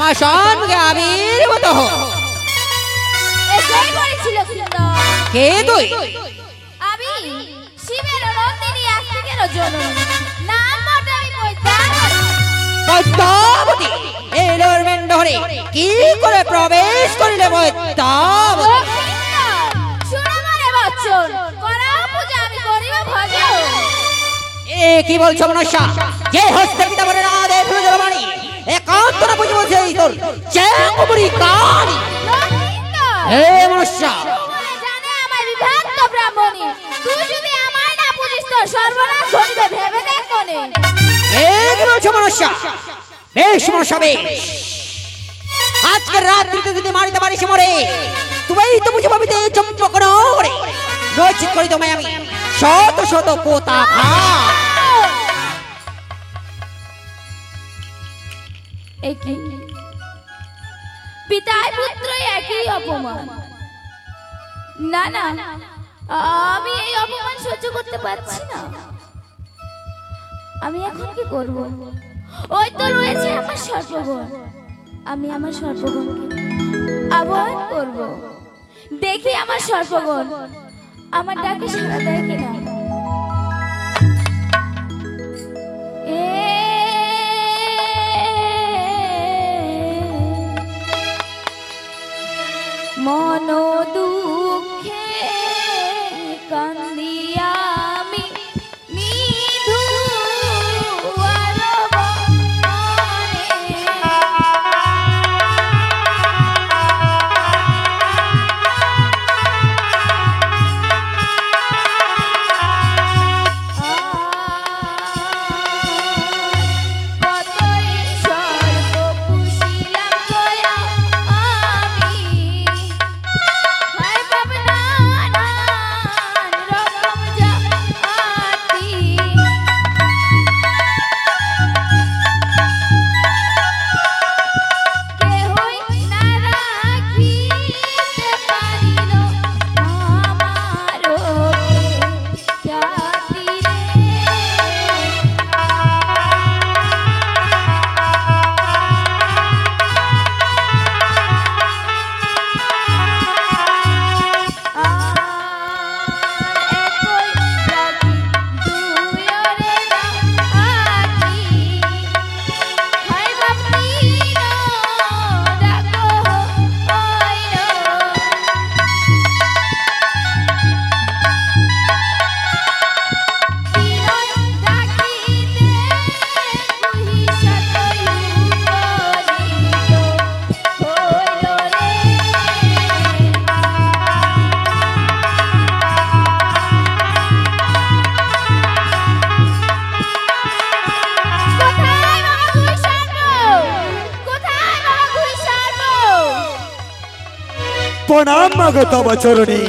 আমার সম্মুখে আবির্ভূত হো। এটাই বলেছিল কে তুই? আমি শিবের নন্দিনী আস্তিকের জননী, নাম বটাই পদ্মাবতী। পদ্মাবতী এলোর মেন্ডরে কি করে প্রবেশ করিলে পদ্মাবতী? শুনে মনে বচ্চন করাও পূজা আমি করিব ভজ। এ কি বলছো মনসা? যে হস্তে পিতা বলে না দেখলো জলমানি একান্ত না বুঝবো সেই তোর চেঙ্গুরি কানি। হে মনসা, জানে আমার বিভক্ত ব্রাহ্মণী, তুই যদি আমার না বুঝিস তো সর্বনাশ ঘটবে, ভেবে দেখ মনে। এ কি বলছো মনসা? বেশ মনসা বেশ, আজকে রাত্রিতে যদি মারিতে পারিস মরে তুমি তো বুঝে পাবি তো চম্পক নগরে রচিত করি তোমায় আমি শত শত পোতা খা। একই পিতায় পুত্র একই অপমান। না না, আমি এই অপমান সহ্য করতে পারছি না। আমি এখন কি করব? ওই তো রয়েছে আমার সর্বগুণ, আমি আমার সর্বগুণকে আহ্বান করব। দেখি আমার সর্বগুণ আমার ডাকে সাড়া দেয় কিনা। মন দুঃখে কান্দিয়া আমি নিধু প্রণাম মাগো তব চরণে।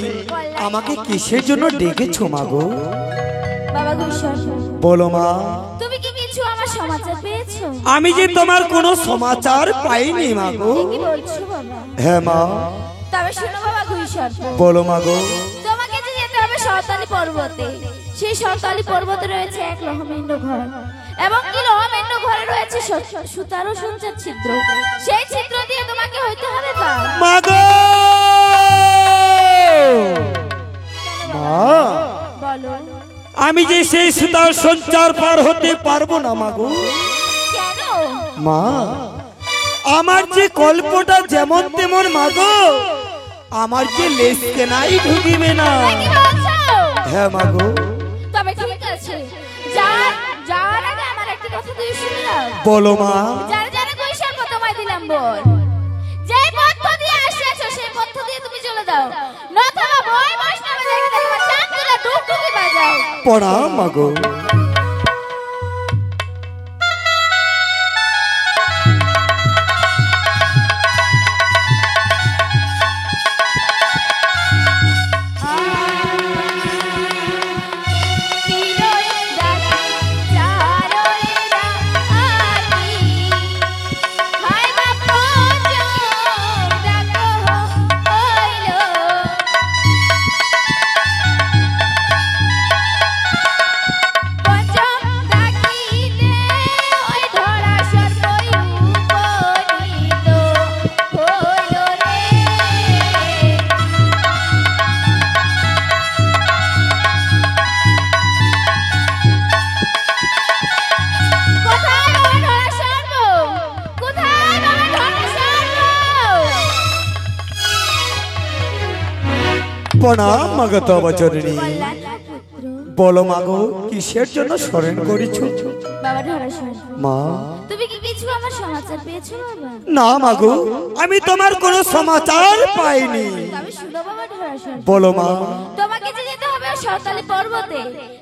আমাকে কিসের জন্য ডেকেছো মাগো? বাবা গুরুশর, বলো মা। তুমি কি কিছু আমার সমাচার পেয়েছো? আমি যে তোমার কোনো সমাচার পাইনি মাগো। কি বলছো বাবা? হ্যাঁ মা। তবে শোনো বাবা গুরুশর, বলো মাগো। তোমাকে যে যেতে হবে সাঁওতালি পর্বতে। সেই সাঁওতালি পর্বতে রয়েছে এক লহমেন্দ্র ঘর, এবং কি লহমেন্দ্র ঘরে রয়েছে সুতারও সঞ্চার ছিদ্র। সেই ছিদ্র দিয়ে তোমাকে হইতে হবে পার। মাগো মা, বলো আমি যে সেই সুতার সঞ্চার পার হতে পারবো না মাগো। কেন? মা, আমার যে কল্পটা যেমন তেমন মাগো, আমার যে লেসকে নাই ঢুকিবে না। কি বলছো? হ্যাঁ মাগো। তবে ঠিক আছে, যার আগে আমার একটা কথা তুই শুনে নাও। বলো মা। যারা যারা কৈশোর তোমায় দিলাম বল, যে পথ দিয়ে আসছো সেই পথ দিয়ে তুমি চলে যাও, নতুবা বই বৈষ্ণবে দেখে তোমার চাঁদ তুলে ডুবডুবি বাজাও। প্রণাম মাগো। প্রণাম মাগো তব চরণী। কল্যাণ পুত্র। বলো মাগো কিসের জন্য স্মরণ করিছ? বাবা ধরাশয়, মা তুমি কি কিছু আমার সমাচার পেয়েছো বাবা? না মাগো, আমি তোমার কোনো সমাচার পাইনি। তবে শুনো বাবা ধরাশয়, বলো মা। তোমাকে যে যেতে হবে সাঁওতালি পর্বতে।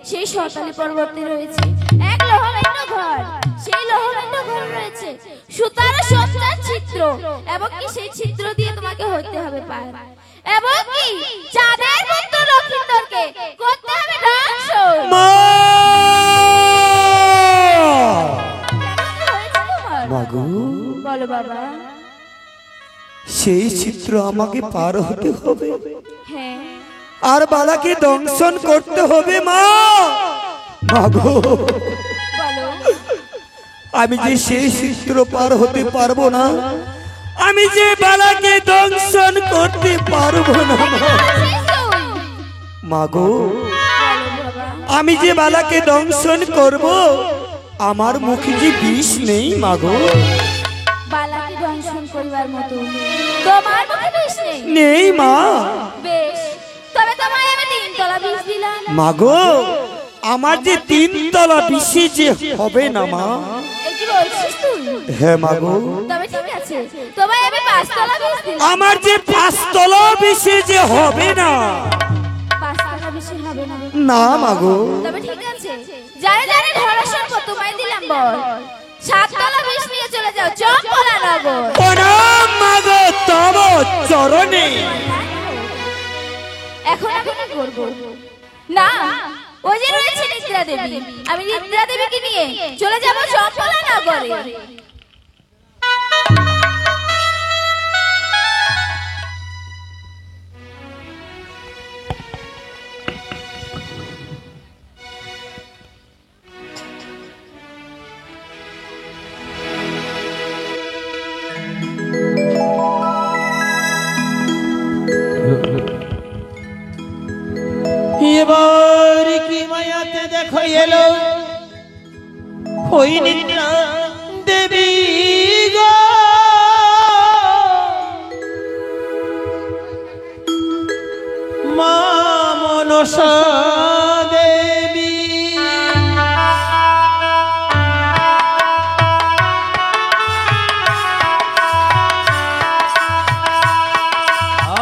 সেই সাঁওতালি পর্বতে রয়েছে এক লোহমান্য ঘর। সেই লোহমান্য ঘর রয়েছে সুতার সজ্জার চিত্র, এবং কি সেই চিত্র দিয়ে তোমাকে হইতে হবে পার, এবং কি চাঁদের পুত্র লক্ষিন্দরকে করতে হবে ধ্বংস। মা কেমন হয়েছে তোমার? মাগো বলো বাবা। সেই চিত্র আমাকে পার হতে হবে, হ্যাঁ, আর বালাকে দংশন করতে হবে মা। মাগো বলো। আমি যে সেই চিত্র পার হতে পারবো না, আমি যে বালাকে দংশন করতে পারবো না মাগো। আমি যে বালাকে দংশন করব, আমার মুখে যে বিষ নেই মাগো। বালাকে দংশন করিবার মতো তোমার মুখে বিষ নেই? নেই মা। বেশ, তবে তোমায় আমি 3 তলা বিষ দিলাম। মাগো আমার যে 3 তলা বিষে যে হবে না মা। এই কি বলছিস তুই? হ্যাঁ মাগো। তবে ঠিক আছে, তোমায় আমি 5 তলা বিষ দিলাম। আমার যে 5 তলা বিষে যে হবে না। 5 তলা বিষে হবে না? না মাগো। তবে ঠিক আছে, যারে যারে ধরাশয় তোমায় দিলাম বল। 7 তলা বিষ নিয়ে চলে যাও চম্পলা নগর। প্রণাম মাগো তব চরণে। এখন আমি কি করব? না, ওই যে রয়েছে নিদ্রা দেবী, আমি নিদ্রা দেবীকে নিয়ে চলে যাব চম্পলা নগরে। এবার কি মায়াতে দেখো এলো ওই নিদ্রা দেবী গো, মা মনসা দেবী।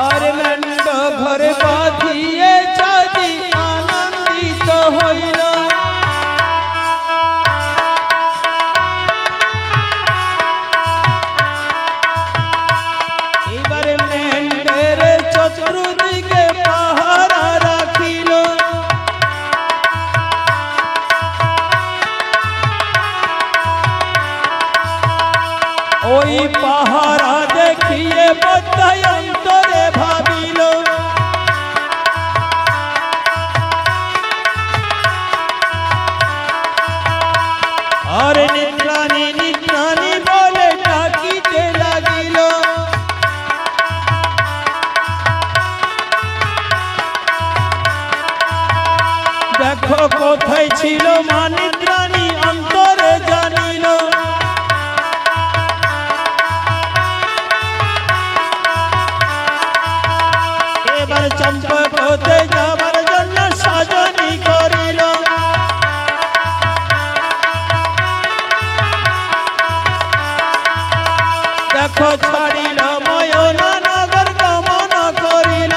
আর মেন্ড ঘরে বাঁধিয়ে চাঁদি আনন্দিত হইল। এবারে মেন্ডের চতুর্দিকে পাহারা রাখিল। ওই পাহারা দেখিয়ে বদ্ধায় অন্তরে ভাবিল, আরে নিদ্রাণী নিদ্রাণী বলে ডাকিতে লাগিল। দেখো কোথায় ছিল মা নিদ্রাণী অন্তরে জানিল। এবার চম্পকতে যাবার জন্য সাজনি করিল। দেখো ছাড়িল ময়না নগর গমন করিল।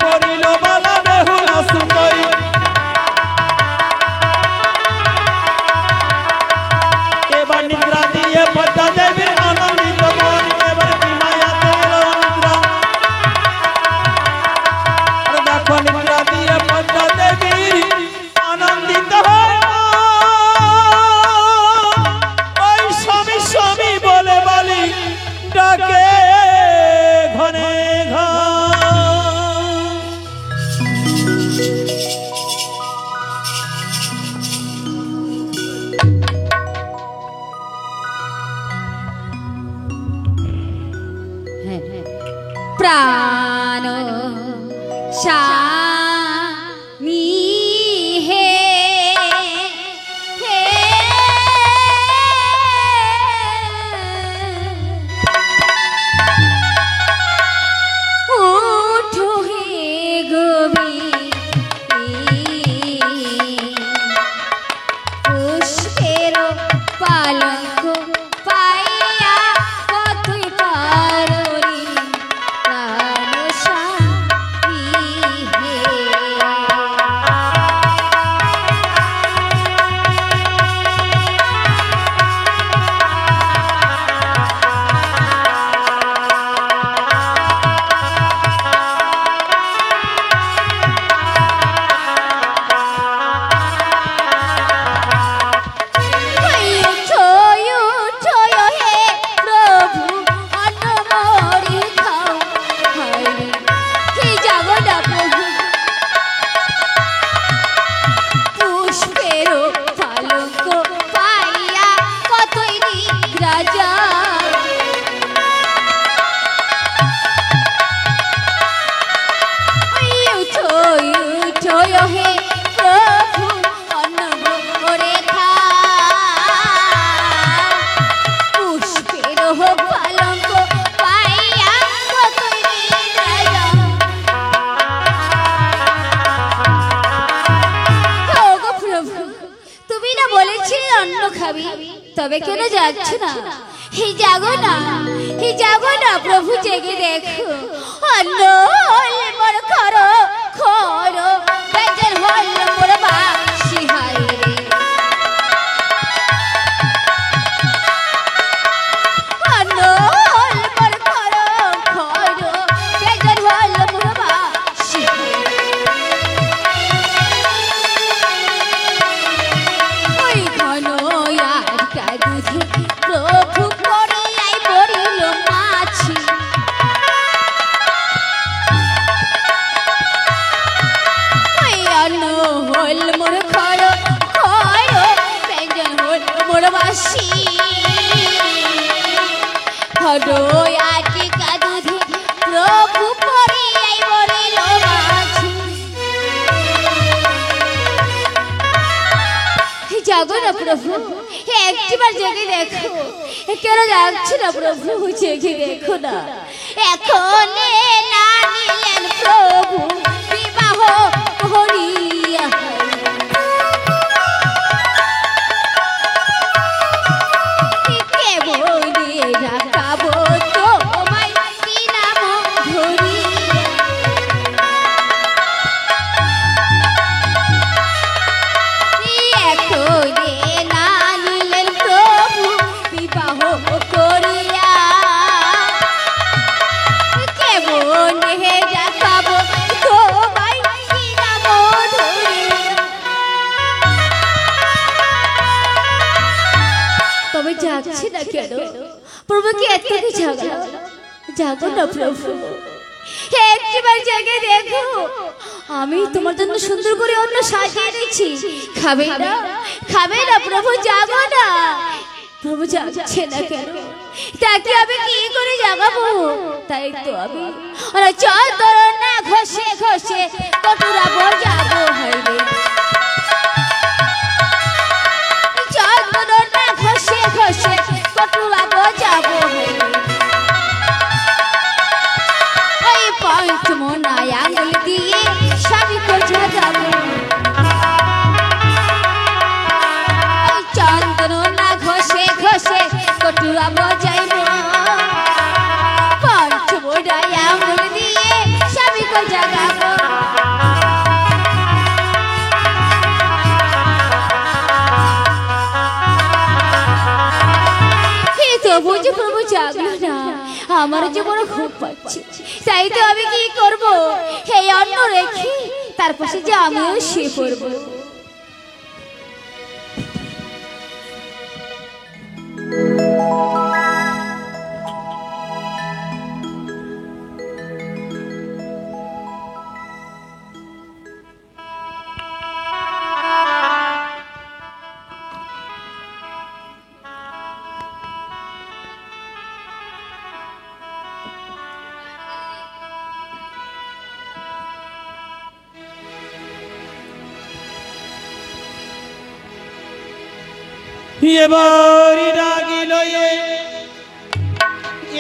পড়িল বালা বেহুলা সুন্দরী এবার নিদ্রা দিয়ে পদ্মা দেবীর আনন্দিত মন এবার বিমায়াতে এলো নিদ্রা আর দেখো নিদ্রা দিয়ে পদ্মা দেবীর আনন্দিত হয় ওই স্বামী স্বামী বলে বলি ডাকে ঘনে ঘন প্রাণ স্বামী হে হে উঠো হে গোবি পুষ্পের পালঙ্ক পাইয়া কতই পারি প্রাণ স্বামী হে তবে কেন যাচ্ছ না হে জাগো না প্রভু জেগে দেখো অন্ন হলে মোর করো খরো বেজের হল মোর বাসি হায় রে অন্ন হলে মোর করো খরো বেজের হল মোর বাসি ওই ঘন প্রভু করিয়াই পড়িল মাছি অন্ন হল মোর খর খর ব্যঞ্জন হল মোর বাসি আটিকা দুধে প্রভু করিয়াই পড়িল মাছি জাগো না প্রভু একটিবার জেগে দেখো কেন যাচ্ছে না প্রভু জেগে দেখো না এখন না নিলেন প্রভু বিবাহ করিয়া কেবলে রাখাবো তোমায় কি নাম ধরিয়া যাচ্ছে না কেন প্রভুকে এত জাগো না প্রভু একবার জেগে দেখো আমি তোমার জন্য সুন্দর করে অন্ন সাজিয়ে এনেছি খাবে না প্রভু জাগো না প্রভু যাচ্ছে না কেন তাকে আমি কি করে জাগাবো তাই তো আমি চন্দন না ঘষে ঘষে কটুরা বজাবো হাইরে চন্দন না ঘষে ঘষে কটুরা বজাবো হাইরে ওই পঞ্চমনায় আঙুল দিয়ে স্বামী কো জাগাবো চন্দন না ঘষে ঘষে কটুরা বজাইবো পঞ্চমনায় আঙুল দিয়ে স্বামী কো জাগাবো জাগলো না, আমার যে বড় ঘুম পাচ্ছে। তাই তো আমি কি করব, এই অন্ন রেখে তার পাশে যে আমিও শুয়ে পড়বো। এবারি ডাকিল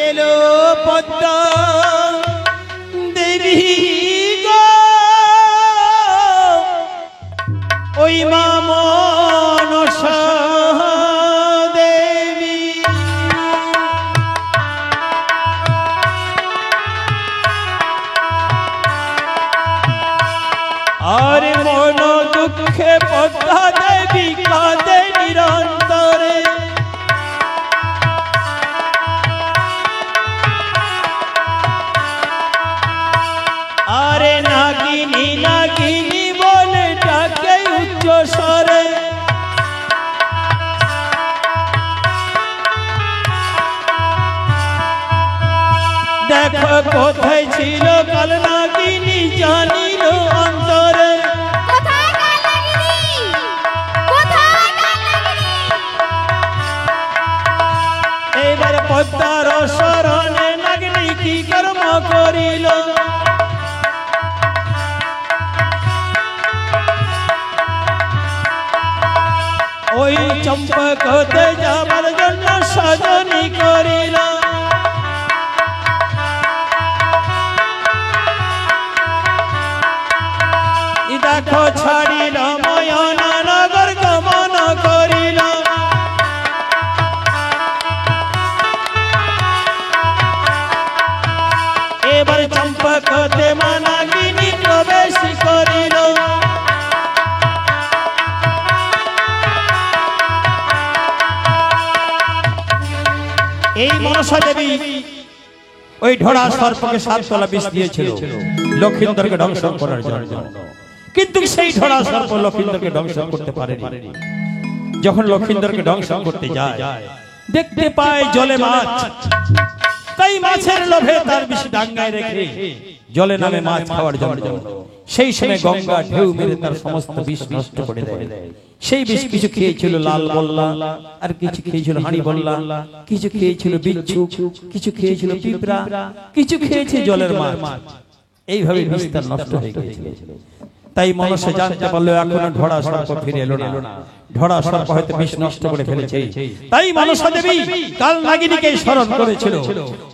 এলো পদ্মা দেবী গো, ওই মা মনসা দেবী। আরে মন দুঃখে পদ্মা দেবী কাঁদে নিরন্তরে। আরে নাগিনী নাগিনী বলে ডাকে উচ্চ স্বরে। দেখো কোথায় ছিল কাল নাগিনী জানিল অন্তরে। এইবার পদ্মার শরণে নাগিনী কি কর্ম করিল। ওই চম্পকতে যাবার জন্য সাজনি করিল। দেখো ছাড়িল ময়না নগর গমন করিল। এবার চম্পকতে মানাগিনী প্রবেশ করিল। এই মনসা দেবী ওই ঢোড়া সর্পকে 7 তলা বিষ দিয়েছিল লক্ষিন্দরকে ধ্বংস করার জন্য, কিন্তু সেই ঢোড়া সর্প লক্ষিন্দরকে ধ্বংস করতে পারেনি। যখন লক্ষিন্দরকে ধ্বংস করতে যায়, দেখতে পায় জলে মাছ। তাই মাছের লোভে তার বিষ ডাঙ্গায় রেখে জলে নামে মাছ খাওয়ার জন্য। সেই সময় গঙ্গা ঢেউ মেরে তার সমস্ত বিষ নষ্ট করে দেয়। সেই বিষ কিছু খেয়েছিল লাল বল্লা, আর কিছু খেয়েছিল হাঁড়ি বল্লা, কিছু খেয়েছিল বিচ্ছু, কিছু খেয়েছিল পিঁপড়া, কিছু খেয়েছে জলের মাছ। এইভাবে বিষ তার নষ্ট হয়ে গিয়েছিল। তাই মনসা জানতে পারলো এখনো ঢোড়া সর্প ফিরে এলো না, ঢোড়া সর্প হয়তো বিষ নষ্ট করে ফেলেছে। তাই মনসা দেবী কাল নাগিনীকে স্মরণ করেছিল।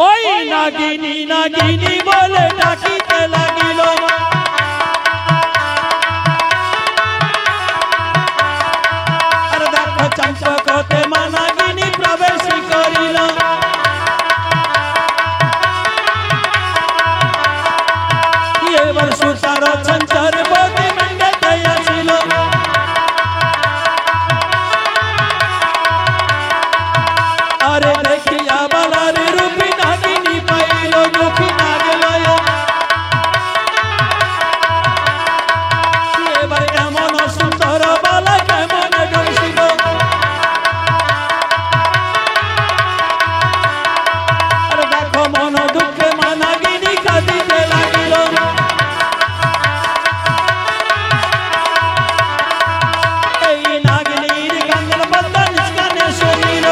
ওই নাগিনী নাগিনী বলে ডাকিতে লাগিল। আর দেখো চম্পকতে মা নাগিনী প্রবেশ করিল। এবার সুতার ছঞ্চর বদি মঙ্গতে আসিল। আরে দেখিয়া বালার রূপী নাগিনী পাইল দুঃখী নাগলয়। এবার এমন সুন্দর বালা কেমন ডসিল। আর দেখো মন দুঃখে মা নাগিনী কাঁদিতে লাগিল। এই নাগিনীর কান্দের পদ্মা নিজ কানে শুনিল।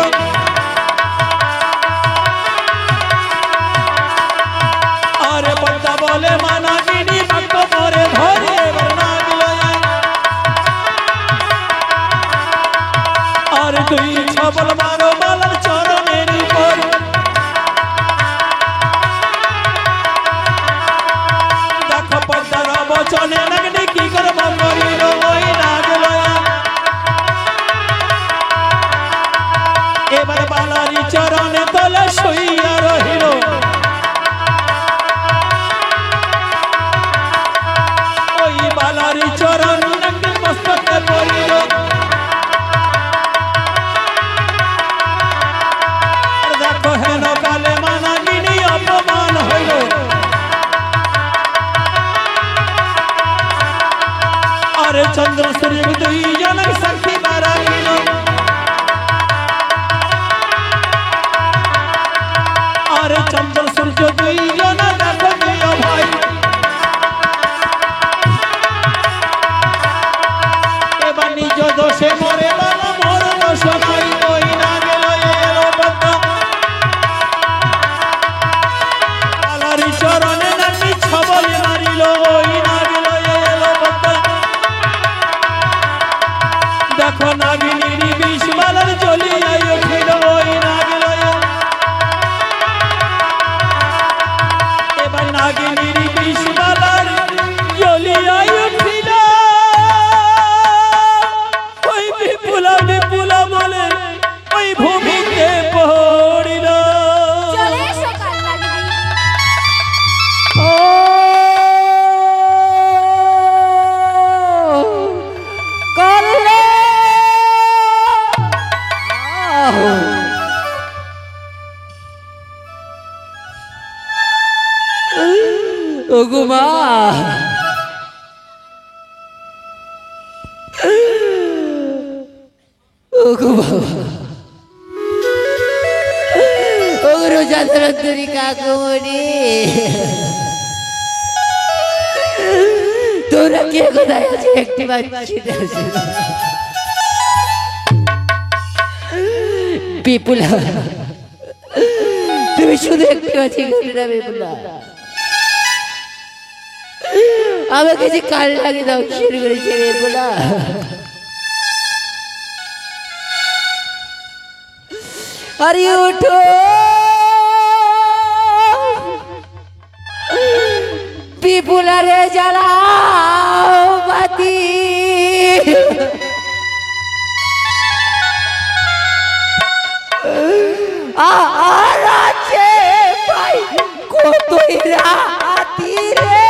আরে পদ্মা বলে মা নাগিনী বাক্য পরে ধরে এবার নাগলয়। আর তুই ছবল মারো বালার চরণের উপর। দেখো পদ্মার বচনে নাগিনী কি কর্ম করিল। ওই নাগলয় এবার বালারি চরণে তলে শুইয়া রহিল। ওই বালারি চরণ নাগিনী মস্তকে পড়িল। আর দেখো হেন আরে চন্দ্র সূর্য দুইজন সাক্ষী রাখিল আরে চন্দ্র সূর্য দুইজন দেখো দিও ভাই এবার নিজ দোষে মরে বাবা মরণ সময় ওই না গেল এলো বাবা আলারি চরণে নাকি ছবল মারিল ওই না গেল এলো বাবা দেখো নাগিনীর বিষমালার জ্বলিয়াই উঠিল ওই না গেল এবার নাগিনীর বিষমালার জ্বলিয়াই উঠিল ওই বিপুলা বিপুলা বলে ওই ভূমিতে পড়িল চলে এসো কালনাগিনী। ও করলে ওগো মা ওগো বাবা ওগো রোজাধরী কাকুমণি তোরা কে কোথায় আছে একটি বাচ্চিতে আছে বিপুলা তুমি শুধু একটি বাচ্চি গেলে না বিপুলা আমাকে যে কাল লাগে দাও শুরু করেছে বিপুলা আরে উঠো বিপুলা রে জ্বালাও বাতি আর আছে ভাই কতই রাতি রে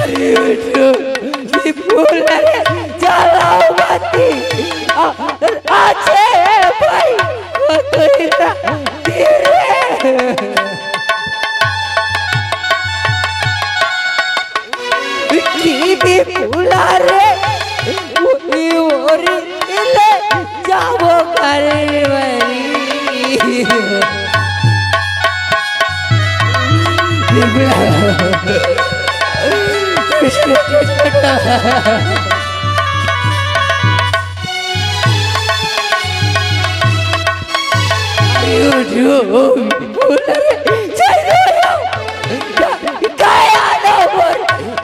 আরে উঠো বিপুলা রে জ্বালাও বাতি আছে ভাই কতই রাতি রে কি বিপুলা রে ওরে এলে যাব কারে বাড়ি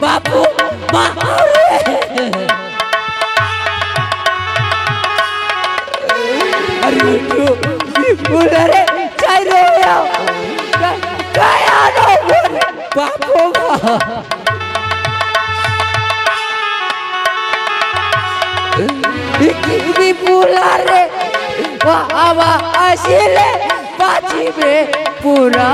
বাবু মা রে চাই রে গায়া বাবু বিপুলা রে বাবা আসিলে বাঁচিবে পুরা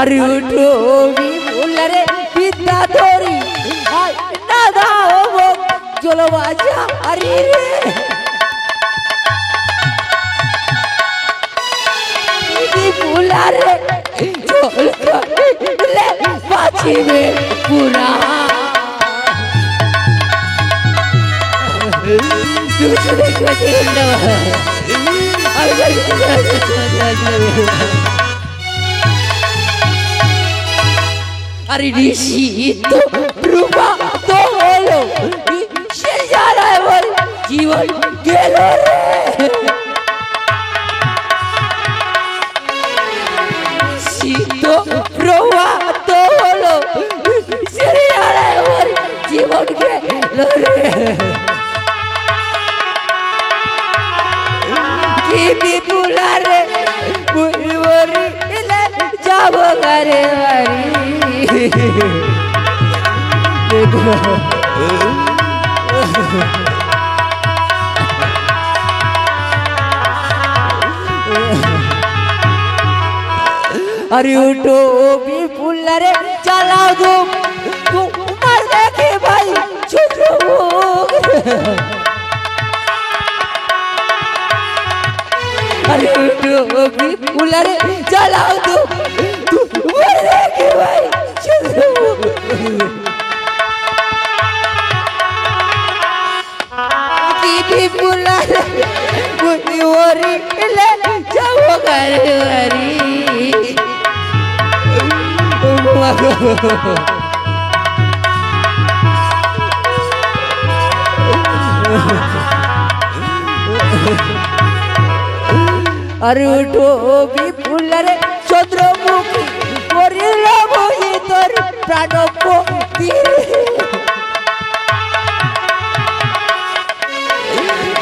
আরে উঠো বিপুলা রে বিদ্যা ধরি না দাও চলো বাজা আরে রে বিপুলা রে চলে বাঁচিবে পুরা আরে ঋষি তো রূপা তো হলো সে যারা এবার জীবন গেল রে শীত প্রভাত হলো সে যারা এবার জীবন গেল রে কি বিপুলা রে বুড়ি এলে যাব ঘরে বাড়ি अरे उठो विपुला रे चलाओ तुम उमर देखे भाई छुटो अरे उठो विपुला रे चलाओ तुम उमर देखे भाई छुटो विपुला रे कोई ओरी ले जाओ घरवारी अरे उठो विपुला रे चंद्रमुखी करिल বই তোর প্রাণপ তীরে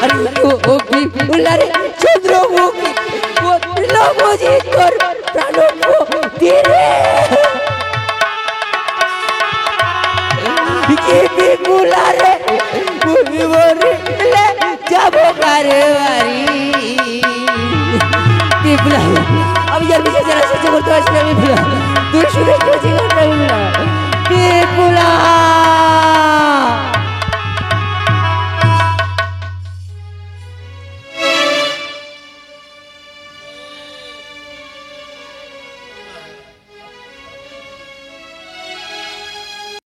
अरे उठो विपुला रे चंद्रमुखी करिल বই তোর প্রাণপ তীরে विपुला रे बुलबुली ले जाबो घरवारी विपुला अब यार मुझे जरा सोच करते हैं विपुला दूर शुरू कर